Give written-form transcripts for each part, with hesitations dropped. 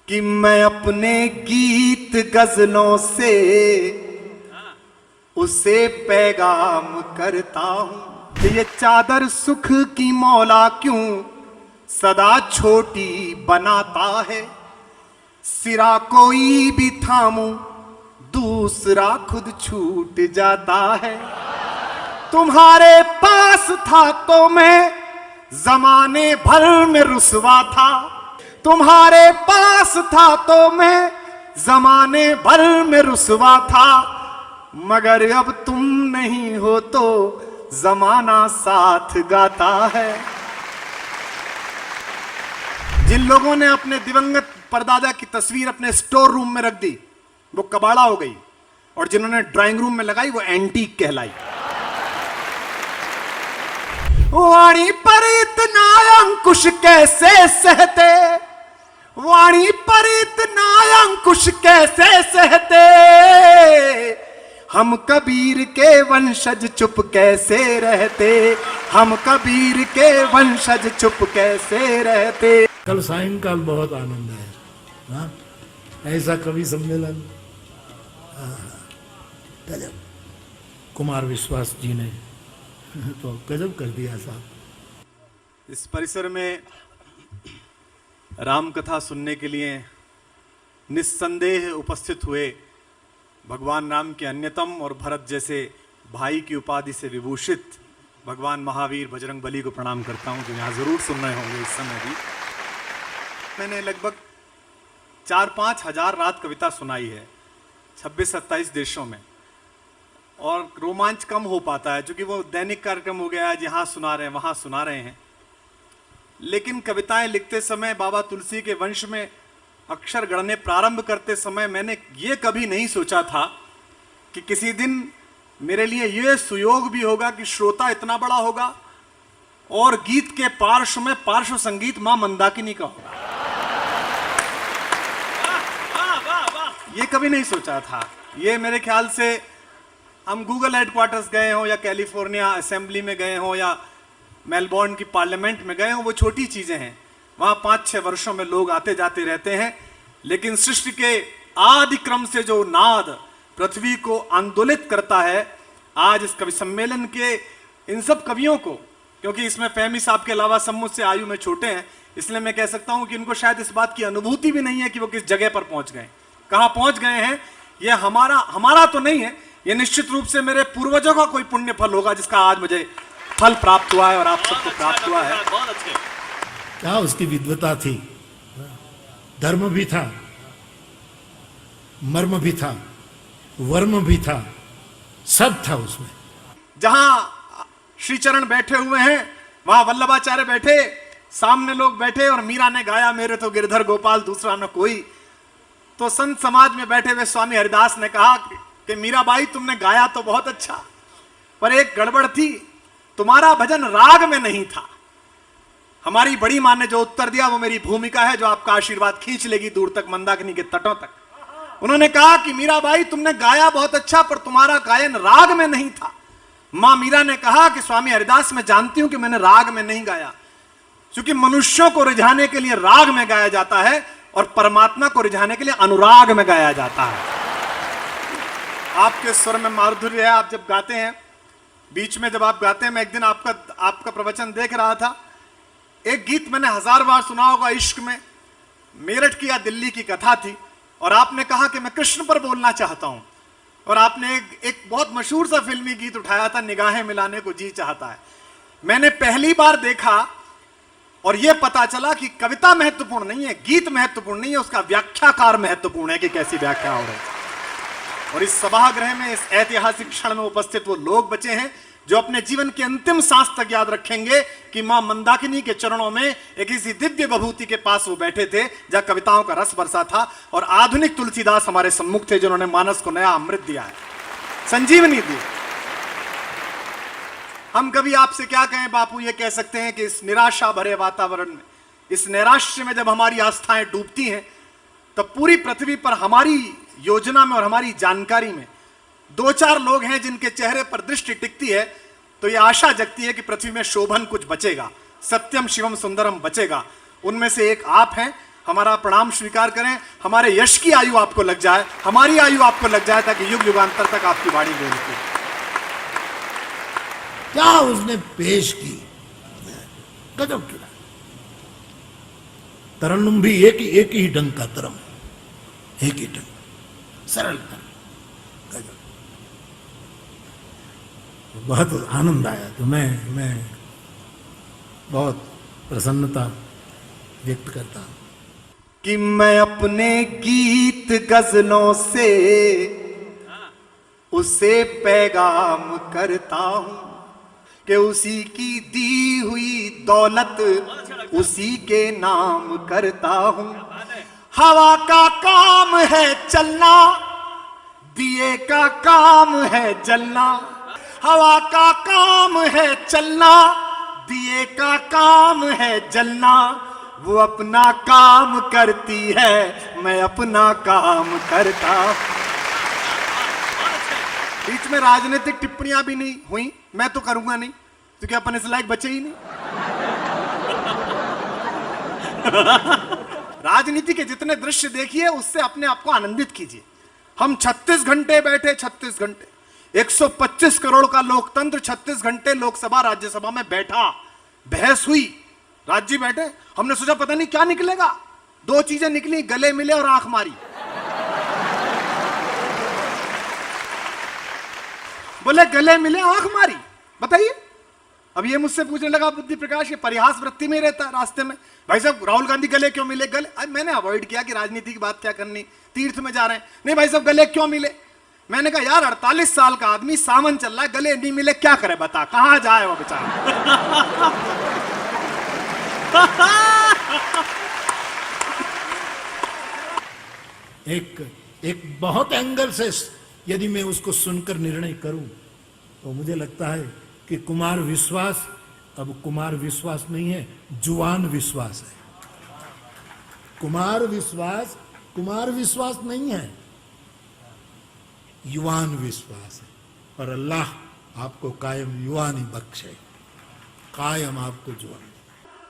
कि मैं अपने गीत गजलों से उसे पैगाम करता हूं। ये चादर सुख की मौला क्यों सदा छोटी बनाता है। सिरा कोई भी थामूं दूसरा खुद छूट जाता है। तुम्हारे पास था तो मैं जमाने भर में रुसवा था। तुम्हारे पास था तो मैं जमाने भर में रुसवा था। मगर अब तुम नहीं हो तो जमाना साथ गाता है। जिन लोगों ने अपने दिवंगत परदादा की तस्वीर अपने स्टोर रूम में रख दी वो कबाड़ा हो गई, और जिन्होंने ड्राइंग रूम में लगाई वो एंटीक कहलाई। वाणी पर इतना अंकुश कैसे सहते, वाणी पर इतना अंकुश कैसे सहते। हम कबीर के वंशज चुप कैसे रहते, हम कबीर के वंशज चुप कैसे रहते। कल सायंकाल बहुत आनंद है। हाँ? ऐसा कवि सम्मेलन गजब। कुमार विश्वास जी ने तो गजब कर दिया साहब। इस परिसर में राम कथा सुनने के लिए निस्संदेह उपस्थित हुए भगवान राम के अन्यतम और भरत जैसे भाई की उपाधि से विभूषित भगवान महावीर बजरंग बली को प्रणाम करता हूं, जो यहाँ जरूर सुन रहे होंगे इस समय भी। मैंने लगभग 4-5 हजार रात कविता सुनाई है 26-27 देशों में, और रोमांच कम हो पाता है क्योंकि वो दैनिक कार्यक्रम हो गया है, जहाँ सुना रहे हैं वहाँ सुना रहे हैं। लेकिन कविताएं लिखते समय, बाबा तुलसी के वंश में अक्षर गढ़ने प्रारंभ करते समय मैंने ये कभी नहीं सोचा था कि किसी दिन मेरे लिए ये सुयोग भी होगा कि श्रोता इतना बड़ा होगा और गीत के पार्श्व में पार्श्व संगीत मां मंदाकिनी का होगा। ये कभी नहीं सोचा था। ये मेरे ख्याल से हम गूगल हेडक्वार्टर्स गए हों या कैलिफोर्निया असेंबली में गए हों या मेलबोर्न की पार्लियामेंट में गए हों, वो छोटी चीजें हैं। वहां 5-6 वर्षों में लोग आते जाते रहते हैं, लेकिन सृष्टि के आदि क्रम से जो नाद पृथ्वी को आंदोलित करता है, आज इस कवि सम्मेलन के इन सब कवियों को, क्योंकि इसमें फहमी साहब के अलावा सब मुझसे आयु में छोटे हैं, इसलिए मैं कह सकता हूं कि इनको शायद इस बात की अनुभूति भी नहीं है कि वो किस जगह पर पहुंच गए, कहां पहुंच गए हैं। ये हमारा तो नहीं है, ये निश्चित रूप से मेरे पूर्वजों का कोई पुण्य फल होगा जिसका आज मुझे फल प्राप्त हुआ है और आप सबको प्राप्त हुआ है। बहुत अच्छे। क्या उसकी विद्वता थी, धर्म भी था, मर्म भी था, वर्म भी था, सब था उसमें। जहां श्रीचरण बैठे हुए हैं वहां वल्लभाचार्य बैठे, सामने लोग बैठे और मीरा ने गाया मेरे तो गिरधर गोपाल दूसरा न कोई। तो संत समाज में बैठे हुए स्वामी हरिदास ने कहा कि मीराबाई तुमने गाया तो बहुत अच्छा, पर एक गड़बड़ थी, तुम्हारा भजन राग में नहीं था। हमारी बड़ी मां ने जो उत्तर दिया वो मेरी भूमिका है, जो आपका आशीर्वाद खींच लेगी दूर तक, मंदाकिनी के तटों तक। उन्होंने कहा कि मीराबाई तुमने गाया बहुत अच्छा, पर तुम्हारा गायन राग में नहीं था। मां मीरा ने कहा कि स्वामी हरिदास मैं जानती हूं कि मैंने राग में नहीं गाया, क्योंकि मनुष्यों को रिझाने के लिए राग में गाया जाता है और परमात्मा को रिझाने के लिए अनुराग में गाया जाता है। आपके स्वर में माधुर्य है, आप जब गाते हैं, बीच में जब आप गाते हैं, मैं एक दिन आपका प्रवचन देख रहा था। एक गीत मैंने 1000 बार सुना होगा, इश्क में मेरठ की या दिल्ली की कथा थी, और आपने कहा कि मैं कृष्ण पर बोलना चाहता हूं, और आपने एक बहुत मशहूर सा फिल्मी गीत उठाया था, निगाहें मिलाने को जी चाहता है। मैंने पहली बार देखा और यह पता चला कि कविता महत्वपूर्ण नहीं है, गीत महत्वपूर्ण नहीं है, उसका व्याख्याकार महत्वपूर्ण है कि कैसी व्याख्या हो रही है। और इस सभागृह में इस ऐतिहासिक क्षण में उपस्थित वो लोग बचे हैं जो अपने जीवन के अंतिम सांस तक याद रखेंगे कि मां मंदाकिनी के चरणों में एक ऐसी दिव्य विभूति के पास वो बैठे थे जहां कविताओं का रस बरसा था, और आधुनिक तुलसीदास हमारे सम्मुख थे जिन्होंने मानस को नया अमृत दिया है, संजीवनी दी। हम कभी आपसे क्या कहें बापू, ये कह सकते हैं कि इस निराशा भरे वातावरण में, इस नैराश्य में जब हमारी आस्थाएं डूबती हैं, तब पूरी पृथ्वी पर हमारी योजना में और हमारी जानकारी में 2-4 लोग हैं जिनके चेहरे पर दृष्टि टिकती है, तो यह आशा जगती है कि पृथ्वी में शोभन कुछ बचेगा, सत्यम शिवम सुंदरम बचेगा। उनमें से एक आप हैं, हमारा प्रणाम स्वीकार करें, हमारे यश की आयु आपको लग जाए, हमारी आयु आपको लग जाए, ताकि युग युगांतर तक आपकी वाणी बोलती। क्या उसने पेश की, गजब की। तरन्नुम भी एक ही ढंग का तरम, एक ही ढंग, सरल तरम, गजब। बहुत आनंद आया। तो मैं बहुत प्रसन्नता व्यक्त करता हूं कि मैं अपने गीत गजलों से उसे पैगाम करता हूं कि उसी की दी हुई दौलत उसी के नाम करता हूं। हवा का काम है चलना, दिए का काम है जलना। हवा का काम है चलना, दिए का काम है जलना। वो अपना काम करती है, मैं अपना काम करता। बीच में राजनीतिक टिप्पणियां भी नहीं हुई, मैं तो करूंगा नहीं, क्योंकि अपन इस लायक बचे ही नहीं। राजनीति के जितने दृश्य देखिए, उससे अपने आप को आनंदित कीजिए। हम 36 घंटे बैठे, 36 घंटे, 125 करोड़ का लोकतंत्र, 36 घंटे लोकसभा राज्यसभा में बैठा, बहस हुई, राज्य बैठे। हमने सोचा पता नहीं क्या निकलेगा, दो चीजें निकली, गले मिले और आंख मारी। बोले गले मिले आंख मारी, बताइए। अब ये मुझसे पूछने लगा बुद्धि प्रकाश, ये परिहास वृत्ति में रहता है रास्ते में, भाई साहब राहुल गांधी गले क्यों मिले, गले। अब मैंने अवॉइड किया कि राजनीति की बात क्या करनी, तीर्थ में जा रहे हैं, नहीं भाई साहब गले क्यों मिले। मैंने कहा यार 48 साल का आदमी, सावन चल रहा है, गले नहीं मिले क्या करे बता, कहां जाए वो बेचारा। एक बहुत एंगल से यदि मैं उसको सुनकर निर्णय करूं तो मुझे लगता है कि कुमार विश्वास अब कुमार विश्वास नहीं है, जुआन विश्वास है। कुमार विश्वास नहीं है, युवान विश्वास है। और अल्लाह आपको कायम युवानी बख्शे, कायम आपको जुआन।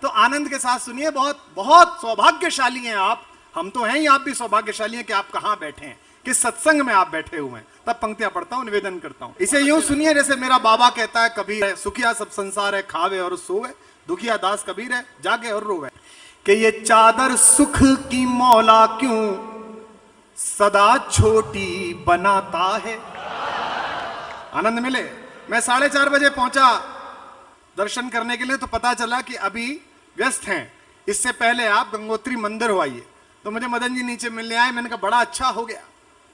तो आनंद के साथ सुनिए, बहुत बहुत सौभाग्यशाली हैं आप, हम तो हैं ही, आप भी सौभाग्यशाली हैं कि आप कहां बैठे हैं, किस सत्संग में आप बैठे हुए हैं। तब पंक्तियां पढ़ता हूं, निवेदन करता हूं। इसे यूं सुनिए जैसे मेरा बाबा कहता है, कबीर सुखिया सब संसार है, खावे और सोवे, दुखिया दास कबीर है, जागे और रोवे। कि ये चादर सुख की मौला क्यों सदा छोटी बनाता है। आनंद मिले। मैं 4:30 बजे पहुंचा दर्शन करने के लिए, तो पता चला कि अभी व्यस्त हैं, इससे पहले आप गंगोत्री मंदिर हो आइए। तो मुझे मदन जी नीचे मिलने आए, मैंने कहा बड़ा अच्छा हो गया।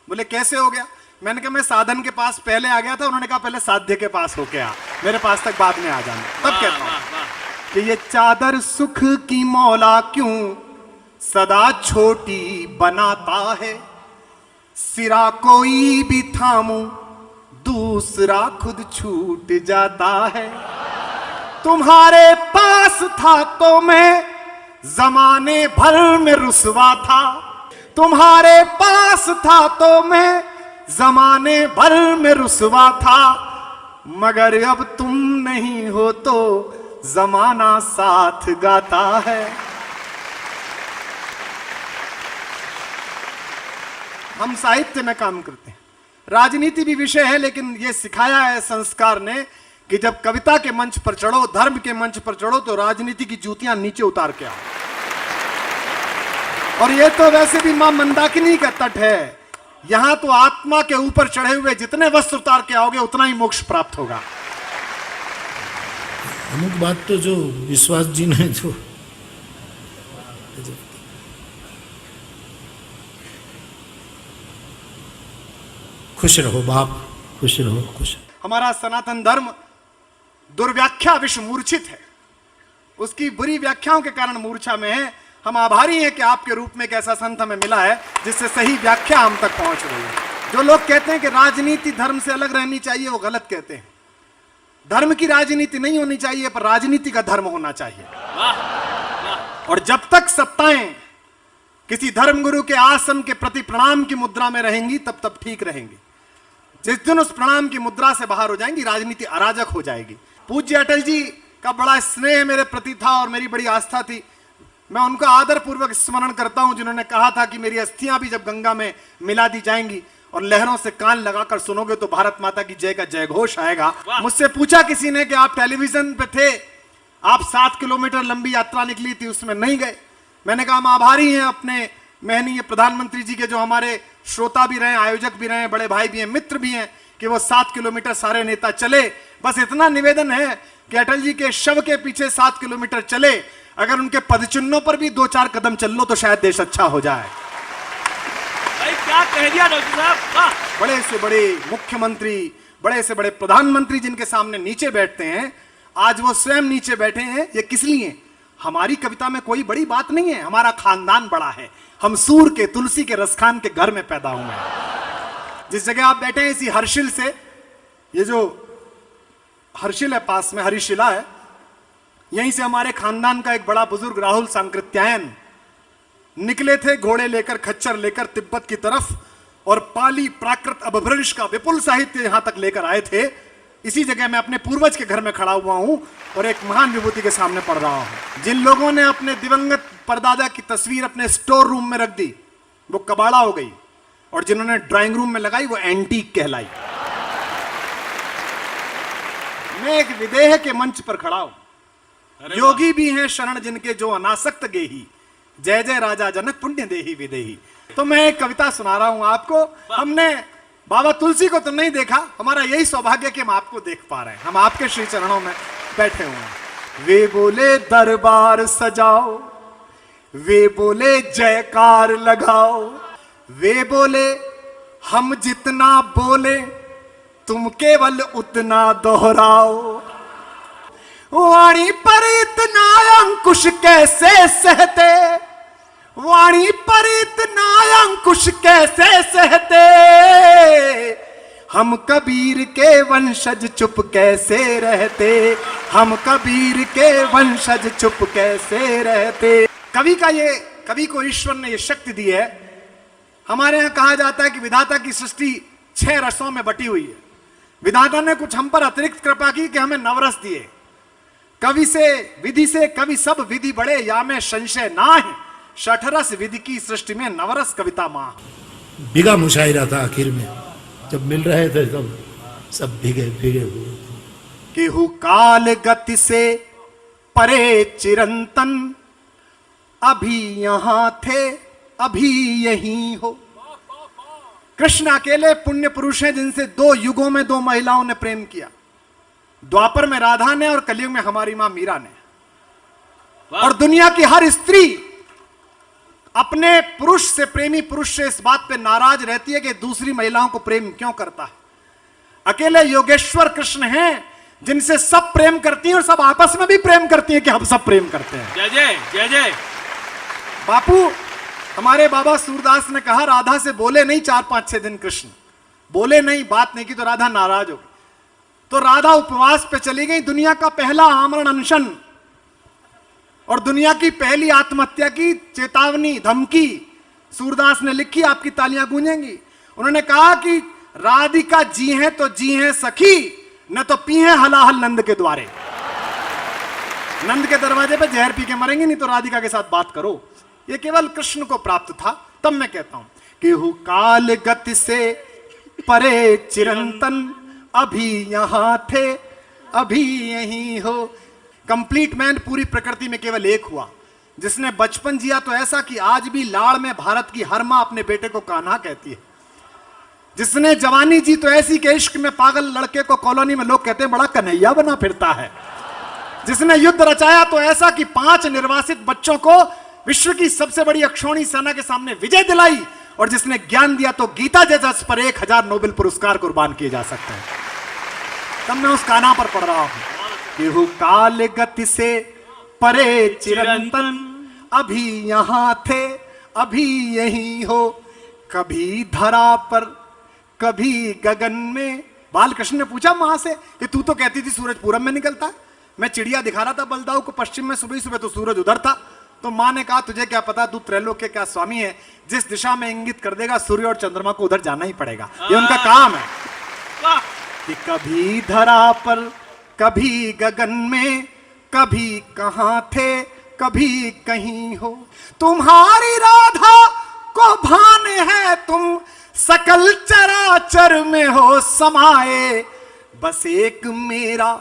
बोले कैसे हो गया। मैंने कहा मैं साधन के पास पहले आ गया था, उन्होंने कहा पहले साध्य के पास होके आ, मेरे पास तक बाद में आ जाना। तब कहता हूं कि ये चादर सुख की मौला क्यों सदा छोटी बनाता है। सिरा कोई भी थामू दूसरा खुद छूट जाता है। तुम्हारे पास था तो मैं जमाने भर में रुसवा था। तुम्हारे पास था तो मैं जमाने भर में रुसवा था। मगर अब तुम नहीं हो तो जमाना साथ गाता है। हम साहित्य में काम करते हैं, राजनीति भी विषय है, लेकिन यह सिखाया है संस्कार ने कि जब कविता के मंच पर चढ़ो, धर्म के मंच पर चढ़ो, तो राजनीति की जूतियां नीचे उतार के आओ। और यह तो वैसे भी मां मंदाकिनी का तट है, यहां तो आत्मा के ऊपर चढ़े हुए जितने वस्त्र उतार के आओगे उतना ही मोक्ष प्राप्त होगा। अमुक बात तो जो विश्वास जी ने जो खुश रहो बाप, खुश रहो, खुश। हमारा सनातन धर्म दुर्व्याख्या विश्व मूर्छित है, उसकी बुरी व्याख्याओं के कारण मूर्छा में है। हम आभारी हैं कि आपके रूप में एक ऐसा संत हमें मिला है जिससे सही व्याख्या हम तक पहुंच रही है। जो लोग कहते हैं कि राजनीति धर्म से अलग रहनी चाहिए, वो गलत कहते हैं। धर्म की राजनीति नहीं होनी चाहिए, पर राजनीति का धर्म होना चाहिए। और जब तक सत्ताएं किसी धर्मगुरु के आसन के प्रति प्रणाम की मुद्रा में रहेंगी, तब तब ठीक रहेंगी। जिस दिन उस प्रणाम की मुद्रा से बाहर हो जाएंगी, राजनीति अराजक हो जाएगी। पूज्य अटल जी का बड़ा स्नेह मेरे प्रति था और मेरी बड़ी आस्था थी। मैं उनका आदर पूर्वक स्मरण करता हूं जिन्होंने कहा था कि मेरी अस्थियां भी जब गंगा में मिला दी जाएंगी और लहरों से कान लगाकर सुनोगे तो भारत माता की जय का जय घोष आएगा। मुझसे पूछा किसी ने कि आप टेलीविजन पे थे, आप 7 किलोमीटर लंबी यात्रा निकली थी, उसमें नहीं गए। मैंने कहा हम आभारी हैं अपने महनीय प्रधानमंत्री जी के, जो हमारे श्रोता भी रहे, आयोजक भी रहे, बड़े भाई भी हैं, मित्र भी हैं, कि वो 7 किलोमीटर सारे नेता चले। बस इतना निवेदन है कि अटल जी के शव के पीछे 7 किलोमीटर चले, अगर उनके पदचिन्हों पर भी 2-4 कदम चल लो तो शायद देश अच्छा हो जाए। भाई क्या कह दिया डॉक्टर साहब, वाह। बड़े से बड़े मुख्यमंत्री, बड़े से बड़े प्रधानमंत्री जिनके सामने नीचे बैठते हैं, आज वो स्वयं नीचे बैठे हैं। ये किस लिए? हमारी कविता में कोई बड़ी बात नहीं है, हमारा खानदान बड़ा है, हम सूर के, तुलसी के, रसखान के घर में पैदा हुए हैं। जिस जगह आप बैठे हैं इसी हर्षिल से, ये जो हर्षिल है पास में, हरिशिला है, यहीं से हमारे खानदान का एक बड़ा बुजुर्ग राहुल सांकृत्यायन निकले थे घोड़े लेकर, खच्चर लेकर तिब्बत की तरफ, और पाली, प्राकृत, अपभ्रंश का विपुल साहित्य यहां तक लेकर आए थे। इसी जगह मैं अपने पूर्वज के घर में खड़ा हुआ हूं और एक महान विभूति के सामने पढ़ रहा हूं। जिन लोगों ने अपने दिवंगत परदादा की तस्वीर अपने स्टोर रूम में रख दी वो कबाड़ा हो गई, और जिन्होंने ड्राइंग रूम में लगाई वो एंटीक कहलाई। मैं एक विदेह के मंच पर खड़ा हूं, योगी भी हैं शरण जिनके जो अनासक्त गेही, जय जय राजा जनक पुण्य देही विदेही। तो मैं एक कविता सुना रहा हूं आपको। हमने बाबा तुलसी को तो नहीं देखा, हमारा यही सौभाग्य कि हम आपको देख पा रहे हैं, हम आपके श्री चरणों में बैठे हुए हैं। वे बोले दरबार सजाओ, वे बोले जयकार लगाओ, वे बोले हम जितना बोले तुम केवल उतना दोहराओ। वाणी पर इतना अंकुश कैसे सहते, वाणी पर इतना अंकुश कैसे सहते, हम कबीर के वंशज चुप कैसे रहते, हम कबीर के वंशज चुप कैसे रहते। कवि को ईश्वर ने यह शक्ति दी है। हमारे यहां कहा जाता है कि विधाता की सृष्टि 6 रसों में बटी हुई है। विधाता ने कुछ हम पर अतिरिक्त कृपा की कि हमें नवरस दिए। कवि से विधि से कवि सब विधि बड़े, या में संशय ना है, शठरस विधि की सृष्टि में नवरस कविता मां। भीगा मुशायरा था आखिर में, जब मिल रहे थे तब सब भीगे भीगे हुए। केहू काल गति से परे चिरंतन, अभी यहां थे अभी यहीं हो। कृष्ण अकेले पुण्य पुरुष हैं जिनसे 2 युगों में 2 महिलाओं ने प्रेम किया। द्वापर में राधा ने और कलयुग में हमारी मां मीरा ने। और दुनिया की हर स्त्री अपने पुरुष से, प्रेमी पुरुष से इस बात पे नाराज रहती है कि दूसरी महिलाओं को प्रेम क्यों करता है। अकेले योगेश्वर कृष्ण हैं जिनसे सब प्रेम करती हैं और सब आपस में भी प्रेम करती हैं कि हम सब प्रेम करते हैं। जय जय जय जय। बापू, हमारे बाबा सूरदास ने कहा राधा से बोले नहीं 4-5-6 दिन कृष्ण, बोले नहीं, बात नहीं की तो राधा नाराज हो गई। तो राधा उपवास पे चली गई। दुनिया का पहला आमरण अनशन और दुनिया की पहली आत्महत्या की चेतावनी, धमकी सूरदास ने लिखी, आपकी तालियां गूंजेंगी। उन्होंने कहा कि राधिका जी हैं तो जी हैं सखी, न तो पी हैं हलाहल नंद के द्वारे। नंद के दरवाजे पे जहर पी के मरेंगे, नहीं तो राधिका के साथ बात करो। ये केवल कृष्ण को प्राप्त था। तब मैं कहता हूं केहू काल गति से परे चिरंतन, अभी यहां थे अभी यहीं हो। कंप्लीट मैन पूरी प्रकृति में केवल एक हुआ जिसने बचपन जिया तो ऐसा कि आज भी लाड़ में भारत की हर मां अपने बेटे को कान्हा कहती है। जिसने जवानी जी तो ऐसी के इश्क में पागल लड़के को कॉलोनी में लोग कहते हैं बड़ा कन्हैया बना फिरता है। जिसने युद्ध रचाया तो ऐसा कि 5 निर्वासित बच्चों को विश्व की सबसे बड़ी अक्षौणी सेना के सामने विजय दिलाई। और जिसने ज्ञान दिया तो गीता जैसा पर 1000 नोबेल पुरस्कार कुर्बान किए जा सकते हैं। तब मैं उस कान्हा पर पढ़ रहा हूं। केहू काल गति से परे चिरंतन, अभी यहां थे अभी यहीं हो। कभी धरा पर कभी गगन में। बालकृष्ण ने पूछा मां से कि तू तो कहती थी सूरज पूरब में निकलता है, मैं चिड़िया दिखा रहा था बलदाऊ को पश्चिम में, सुबह सुबह तो सूरज उधर था। तो मां ने कहा तुझे क्या पता, तू त्रैलोक्य क्या स्वामी है, जिस दिशा में इंगित कर देगा सूर्य और चंद्रमा को उधर जाना ही पड़ेगा, ये उनका काम है। कि कभी धरा पर कभी गगन में, कभी कहां थे कभी कहीं हो। तुम्हारी राधा को भान है तुम सकल चराचर में हो समाये, बस एक मेरा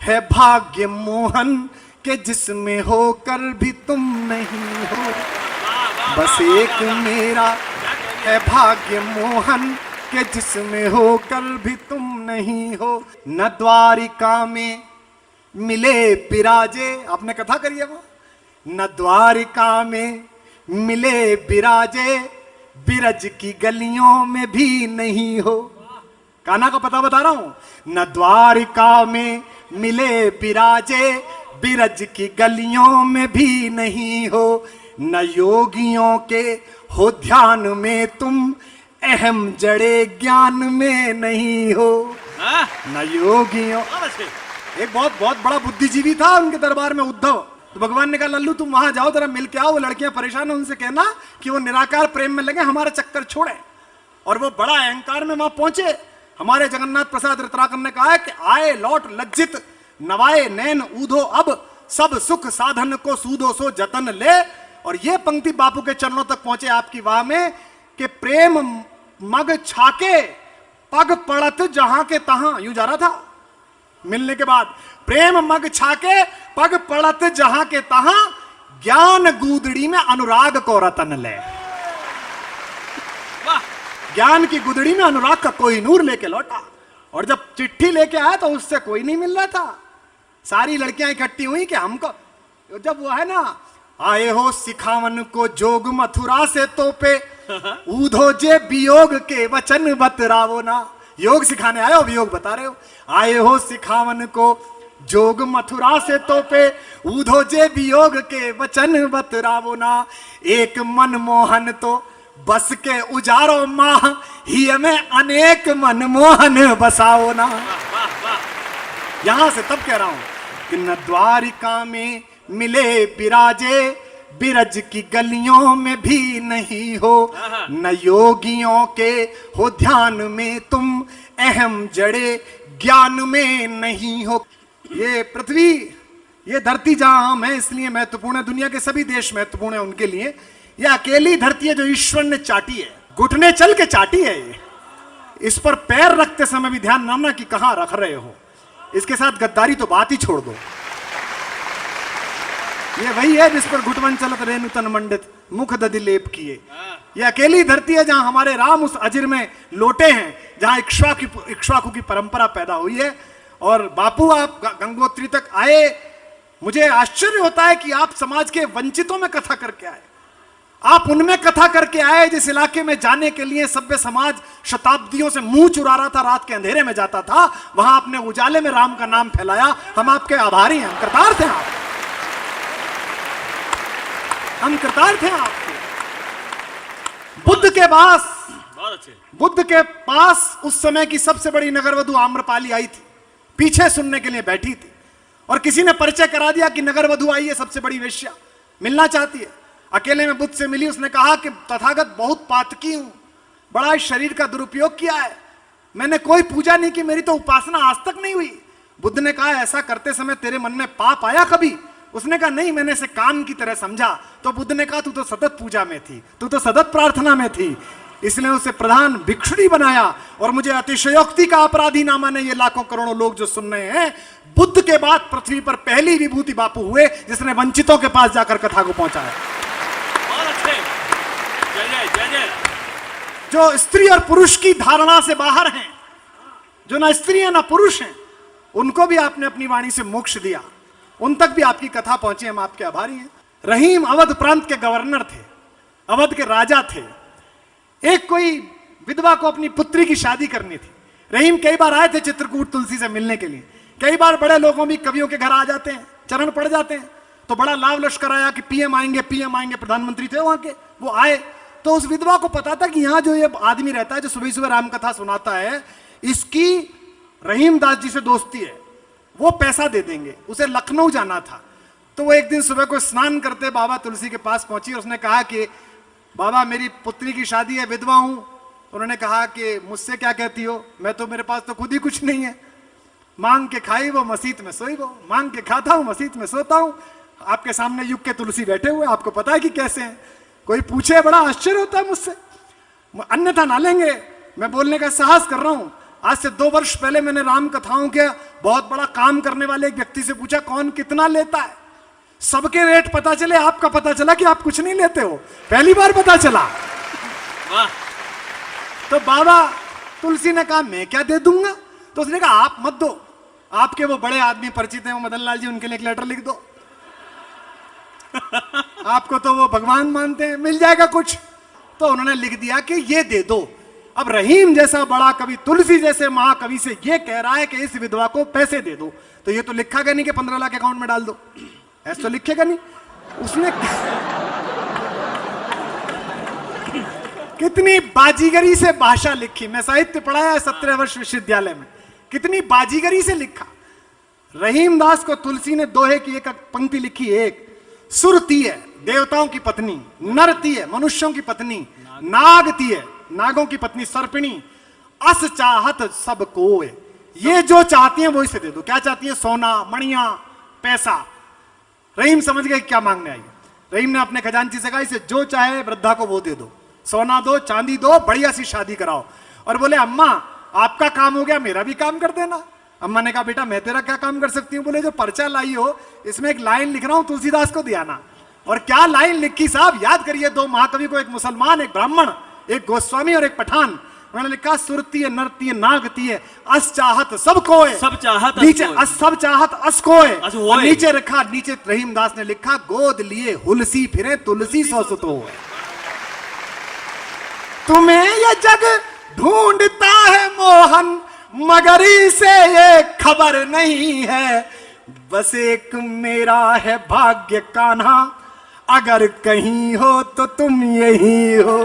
है भाग्य मोहन के जिसमें होकर भी तुम नहीं हो। बस एक मेरा है भाग्य मोहन के जिसमें होकर भी तुम नहीं हो। न द्वारिका में मिले बिराजे, आपने कथा करी है वो, न द्वारिका में मिले बिराजे, बिरज की गलियों में भी नहीं हो। कान्हा का पता बता रहा हूं। न द्वारिका में मिले बिराजे, बिरज की गलियों में भी नहीं हो। न योगियों के हो ध्यान में तुम, अहम जड़े ज्ञान में नहीं हो। न योगियों, एक बहुत बहुत बड़ा बुद्धिजीवी था उनके दरबार में उद्धव। तो भगवान ने कहा लल्लू तुम वहां जाओ जरा मिल के आओ, वो लड़कियां परेशान है उनसे कहना कि वो निराकार प्रेम में लगे, हमारा चक्कर छोड़े। और वो बड़ा अहंकार में वहां पहुंचे। हमारे जगन्नाथ प्रसाद रत्नाकर ने कहा है कि आए लौट लज्जित नवाए नैन ऊधो, अब सब सुख साधन को सूदो सो जतन ले। और ये पंक्ति बापू के चरणों तक पहुंचे आपकी वाह में कि प्रेम मग छाके पग पड़त जहां के तहां, यूं जा रहा था मिलने के बाद, प्रेम मग छाके पग पड़त जहां के तहां, ज्ञान गूदड़ी में अनुराग को रतन ले। ज्ञान की गुदड़ी में अनुराग का कोई नूर लेके लौटा। और जब चिट्ठी लेके आया तो उससे कोई नहीं मिल रहा था। सारी लड़कियां इकट्ठी हुई कि हमको, जब वो है ना, आए हो सिखावन को जोग मथुरा से तोपे, ऊधो जे वियोग के वचन बतरावो ना। योग सिखाने आए हो, वियोग बता रहे हो। आए हो सिखावन को जोग मथुरा से तोपे, ऊधो जे वियोग के वचन बतरावो ना। एक मनमोहन तो बस के उजारो माह, ही में अनेक मनमोहन बसाओ ना। यहां से तब कह रहा हूं कि न द्वारिका में मिले बिराजे, बिरज की गलियों में भी नहीं हो। न योगियों के हो ध्यान में तुम, अहम जड़े ज्ञान में नहीं हो। ये पृथ्वी, ये धरती जहां हम है इसलिए महत्वपूर्ण है, दुनिया के सभी देश महत्वपूर्ण है उनके लिए। ये अकेली धरती है जो ईश्वर ने चाटी है, घुटने चल के चाटी है ये। इस पर पैर रखते समय भी ध्यान रखना कि कहां रख रहे हो। इसके साथ गद्दारी तो बात ही छोड़ दो। ये वही है जिस पर घुटवन चलत रेणु तन मंडित, मुख दधि लेप किए। ये अकेली धरती है जहां हमारे राम उस अजिर में लोटे हैं, जहां इक्ष्वाकु की परंपरा पैदा हुई है। और बापू आप गंगोत्री तक आए, मुझे आश्चर्य होता है कि आप समाज के वंचितों में कथा करके आए। आप उनमें कथा करके आए जिस इलाके में जाने के लिए सभ्य समाज शताब्दियों से मुंह चुरा रहा था, रात के अंधेरे में जाता था। वहां आपने उजाले में राम का नाम फैलाया। हम आपके आभारी हैं, हम कृतार्थ हैं। आप, हम कृतार्थ हैं आपके। बुद्ध के पास, बहुत अच्छे, बुद्ध के पास उस समय की सबसे बड़ी नगरवधु आम्रपाली आई थी, पीछे सुनने के लिए बैठी थी। और किसी ने परिचय करा दिया कि नगरवधु आई है, सबसे बड़ी वेश्या, मिलना चाहती है। अकेले में बुद्ध से मिली। उसने कहा कि तथागत बहुत पातकी हूं, बड़ा शरीर का दुरुपयोग किया है, मैंने कोई पूजा नहीं की, मेरी तो उपासना आज तक नहीं हुई। बुद्ध ने कहा ऐसा करते समय तेरे मन में पाप आया कभी? उसने कहा नहीं, मैंने इसे काम की तरह समझा। तो बुद्ध ने कहा तू तो सतत पूजा में थी, तू तो सतत प्रार्थना में थी, इसलिए उसे प्रधान भिक्षुणी बनाया। और मुझे अतिशयोक्ति का अपराधी ना माने ये लाखों करोड़ों लोग जो सुन रहे हैं। बुद्ध के बाद पृथ्वी पर पहली विभूति बापू हुए जिसने वंचितों के पास जाकर कथा को पहुंचाया। जय जय जय जय। जो स्त्री और पुरुष की धारणा से बाहर हैं, जो ना स्त्री है ना पुरुष हैं, उनको भी आपने अपनी वाणी से मोक्ष दिया। उन तक भी आपकी कथा पहुंची, हम आपके आभारी हैं। रहीम अवध प्रांत के गवर्नर थे, अवध के राजा थे। एक कोई विधवा को अपनी पुत्री की शादी करनी थी। रहीम कई बार आए थे चित्रकूट तुलसी से मिलने के लिए। कई बार बड़े लोगों भी कवियों के घर आ जाते हैं, चरण पड़ जाते हैं। तो बड़ा लाभ लश्कर आया कि पीएम आएंगे, पीएम आएंगे। प्रधानमंत्री थे वहां के, वो आए। तो उस विधवा को पता था कि यहाँ जो ये आदमी रहता है जो सुबह सुबह राम कथा सुनाता है, इसकी रहीम दास जी से दोस्ती है, वो पैसा दे देंगे। उसे लखनऊ जाना था। तो वो एक दिन सुबह को स्नान करते बाबा तुलसी के पास पहुंची। उसने कहा कि बाबा मेरी पुत्री की शादी है, विधवा हूं। उन्होंने कहा कि मुझसे क्या कहती हो, मैं तो, मेरे पास तो खुद ही कुछ नहीं है। मांग के खाई वो मसीत में सोई वो, मांग के खाता हूं मसीत में सोता हूं। आपके सामने युग के तुलसी बैठे हुए, आपको पता है कि कैसे हैं। कोई पूछे बड़ा आश्चर्य होता है मुझसे, अन्यथा ना लेंगे। मैं बोलने का साहस कर रहा हूं। आज से 2 वर्ष पहले मैंने राम कथाओं के बहुत बड़ा काम करने वाले एक व्यक्ति से पूछा कौन कितना लेता है। सबके रेट पता चले, आपका पता चला कि आप कुछ नहीं लेते हो, पहली बार पता चला। वाह। तो बाबा तुलसी ने कहा मैं क्या दे दूंगा, तो उसने कहा आप मत दो, आपके वो बड़े आदमी परिचित हैं वो मदन लाल जी, उनके लिए एक लेटर लिख दो। आपको तो वो भगवान मानते हैं, मिल जाएगा कुछ। तो उन्होंने लिख दिया कि ये दे दो। अब रहीम जैसा बड़ा कवि तुलसी जैसे महाकवि से ये कह रहा है कि इस विधवा को पैसे दे दो, तो ये तो लिखा गया नहीं कि 15 लाख अकाउंट में डाल दो, ऐसा तो लिखेगा नहीं। उसने कितनी बाजीगरी से भाषा लिखी। मैं साहित्य पढ़ाया 17 वर्ष विश्वविद्यालय में, कितनी बाजीगरी से लिखा। रहीम दास को तुलसी ने दोहे की एक पंक्ति लिखी, एक सुरती है देवताओं की पत्नी, नरती है मनुष्यों की पत्नी, नागती है नागों की पत्नी सर्पिणी, अस चाहत सब कोय, ये जो चाहती है वो इसे दे दो। क्या चाहती है? सोना, मणिया, पैसा। रहीम समझ गए क्या मांगने आई। रहीम ने अपने खजांची से कहा इसे जो चाहे वृद्धा को वो दे दो, सोना दो, चांदी दो, बढ़िया सी शादी कराओ। और बोले अम्मा आपका काम हो गया, मेरा भी काम कर देना। अम्मा ने कहा बेटा मैं तेरा क्या काम कर सकती हूँ? बोले जो पर्चा लाई हो इसमें एक लाइन लिख रहा हूं तुलसीदास को दिया ना। और क्या लाइन लिखी साहब, याद करिए, 2 महाकवि को, एक मुसलमान एक ब्राह्मण, एक गोस्वामी और एक पठान। उन्होंने लिखा सुरती है नरती है नागती है, अस चाहत सब कोय, सब चाहत नीचे सब चाहत अस कोय, अस और होय। नीचे रखा, नीचे रहीमदास ने लिखा गोद लिए हुलसी फिरे तुलसी सौ सुत होय। तुम्हें ये जग ढूंढता है मोहन, मगर इसे ये खबर नहीं है, बस एक मेरा है भाग्य कान्हा, अगर कहीं हो तो तुम यही हो।